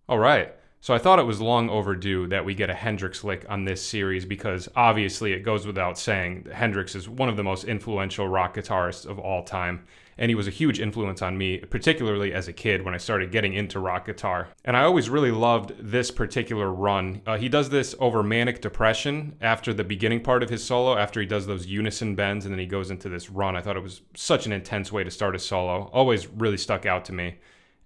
All right. So I thought it was long overdue that we get a Hendrix lick on this series because obviously it goes without saying Hendrix is one of the most influential rock guitarists of all time. And he was a huge influence on me, particularly as a kid when I started getting into rock guitar. And I always really loved this particular run. He does this over Manic Depression after the beginning part of his solo, after he does those unison bends, and then he goes into this run. I thought it was such an intense way to start a solo. Always really stuck out to me.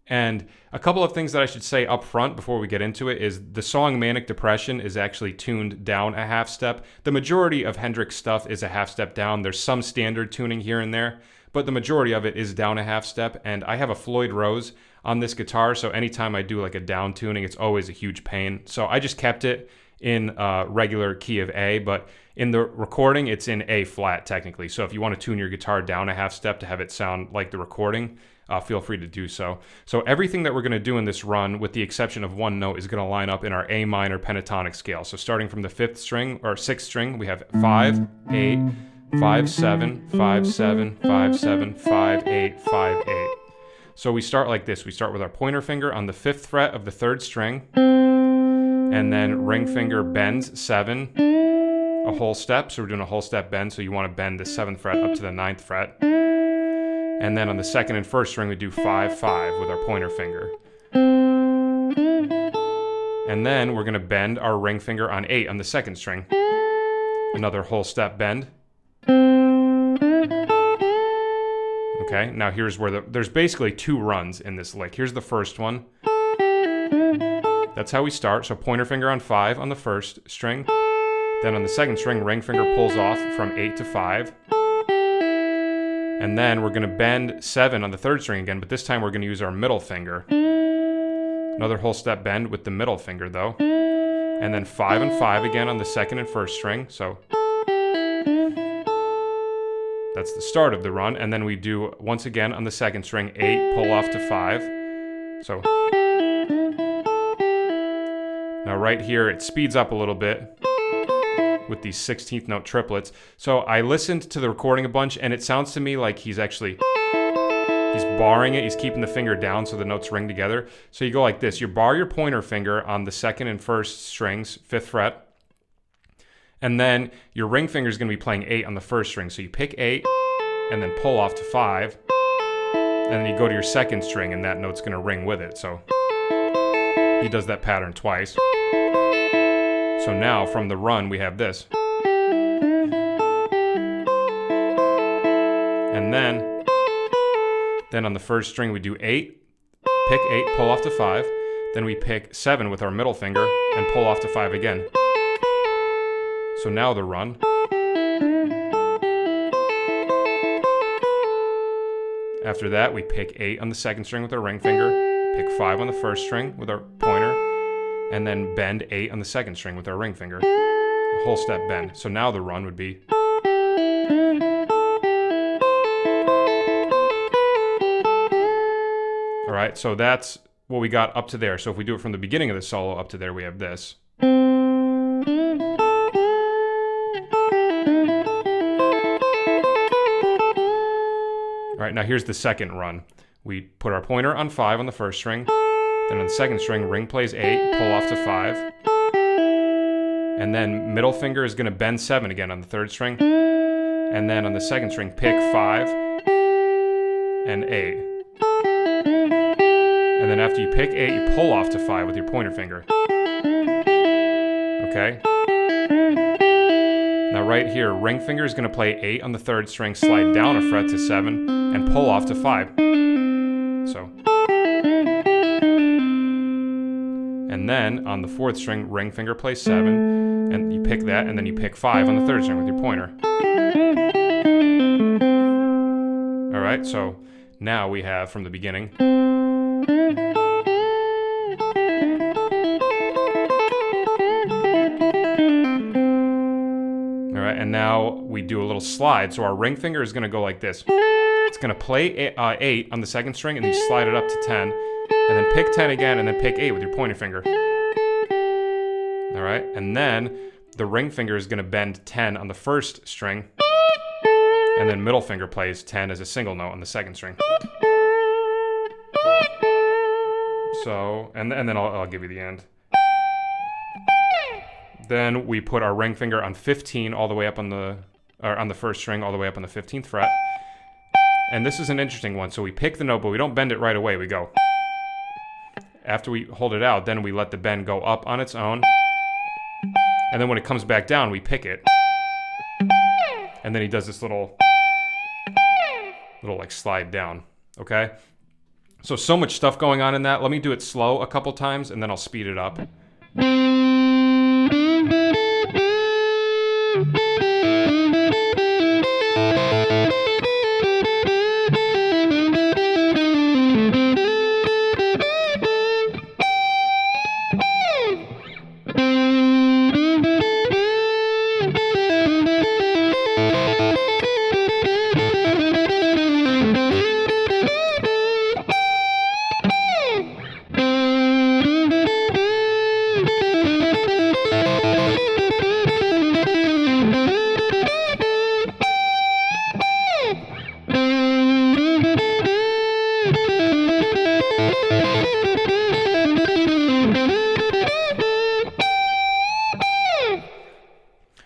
And a couple of things that I should say up front before we get into it is the song Manic Depression is actually tuned down a half step. The majority of Hendrix stuff is a half step down. There's some standard tuning here and there, but the majority of it is down a half step. And I have a Floyd Rose on this guitar, so anytime I do like a down tuning, it's always a huge pain. So I just kept it in regular key of A, but in the recording, it's in A flat technically. So if you want to tune your guitar down a half step to have it sound like the recording, feel free to do so. So everything that we're going to do in this run, with the exception of one note, is going to line up in our A minor pentatonic scale. So starting from the 5th string, or 6th string, we have 5, 8, 5, 7, 5, 7, 5, 7, 5, 8, 5, 8. So we start like this. We start with our pointer finger on the 5th fret of the 3rd string, and then ring finger bends 7, a whole step. So we're doing a whole step bend, so you want to bend the 7th fret up to the 9th fret. And then on the 2nd and 1st string, we do 5, 5 with our pointer finger. And then we're going to bend our ring finger on 8 on the 2nd string. Another whole step bend. Okay, now here's where there's basically 2 runs in this lick. Here's the first one. That's how we start. So pointer finger on 5 on the 1st string. Then on the 2nd string, ring finger pulls off from 8 to 5. And then we're going to bend 7 on the 3rd string again, but this time we're going to use our middle finger. Another whole step bend with the middle finger though. And then 5 and 5 again on the 2nd and 1st string. So that's the start of the run. And then we do, once again on the 2nd string, 8, pull off to 5. So now right here, it speeds up a little bit with these 16th note triplets. So I listened to the recording a bunch, and it sounds to me like he's barring it. He's keeping the finger down so the notes ring together. So you go like this. You bar your pointer finger on the 2nd and 1st strings, 5th fret. And then your ring finger is going to be playing 8 on the 1st string. So you pick 8 and then pull off to 5. And then you go to your 2nd string, and that note's going to ring with it. So he does that pattern twice. So now from the run, we have this. And then on the 1st string, we do 8, pick 8, pull off to 5. Then we pick 7 with our middle finger and pull off to 5 again. So now the run. After that, we pick 8 on the 2nd string with our ring finger, pick 5 on the 1st string with our pointer, and then bend 8 on the 2nd string with our ring finger. A whole step bend. So now the run would be. All right, so that's what we got up to there. So if we do it from the beginning of the solo up to there, we have this. All right, now here's the second run. We put our pointer on 5 on the 1st string. Then on the 2nd string, ring plays 8, pull off to 5. And then middle finger is going to bend 7 again on the 3rd string. And then on the 2nd string, pick 5 and 8. And then after you pick 8, you pull off to 5 with your pointer finger. Okay? Now right here, ring finger is going to play 8 on the 3rd string, slide down a fret to 7, and pull off to 5. So. And then on the 4th string, ring finger plays 7, and you pick that, and then you pick 5 on the 3rd string with your pointer. All right, so now we have from the beginning. All right, and now we do a little slide. So our ring finger is going to go like this. It's going to play 8 on the 2nd string, and then you slide it up to 10. And then pick 10 again, and then pick 8 with your pointer finger. All right, and then the ring finger is going to bend 10 on the 1st string, and then middle finger plays 10 as a single note on the 2nd string. So, and then I'll give you the end. Then we put our ring finger on 15 all the way up on the first string, all the way up on the 15th fret. And this is an interesting one. So we pick the note, but we don't bend it right away. We go. After we hold it out, then we let the bend go up on its own. And then when it comes back down, we pick it. And then he does this little like slide down. Okay? So much stuff going on in that. Let me do it slow a couple times, and then I'll speed it up.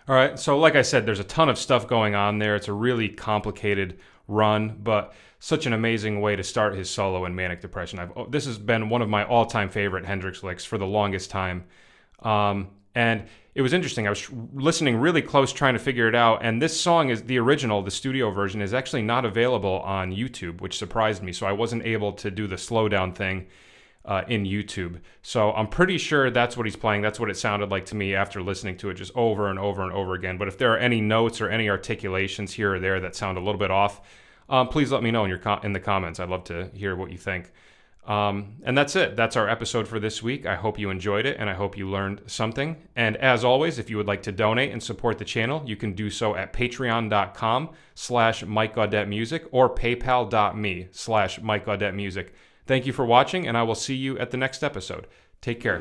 All right, so like I said, there's a ton of stuff going on there. It's a really complicated run, but such an amazing way to start his solo in Manic Depression. This has been one of my all-time favorite Hendrix licks for the longest time. And it was interesting. I was listening really close trying to figure it out, and this song is the original, the studio version, is actually not available on YouTube, which surprised me, so I wasn't able to do the slowdown thing in YouTube. So I'm pretty sure that's what he's playing. That's what it sounded like to me after listening to it just over and over and over again. But if there are any notes or any articulations here or there that sound a little bit off, please let me know in the comments. I'd love to hear what you think. And that's it. That's our episode for this week. I hope you enjoyed it, and I hope you learned something. And as always, if you would like to donate and support the channel, you can do so at patreon.com/MikeGaudetteMusic or paypal.me/MikeGaudetteMusic. Thank you for watching, and I will see you at the next episode. Take care.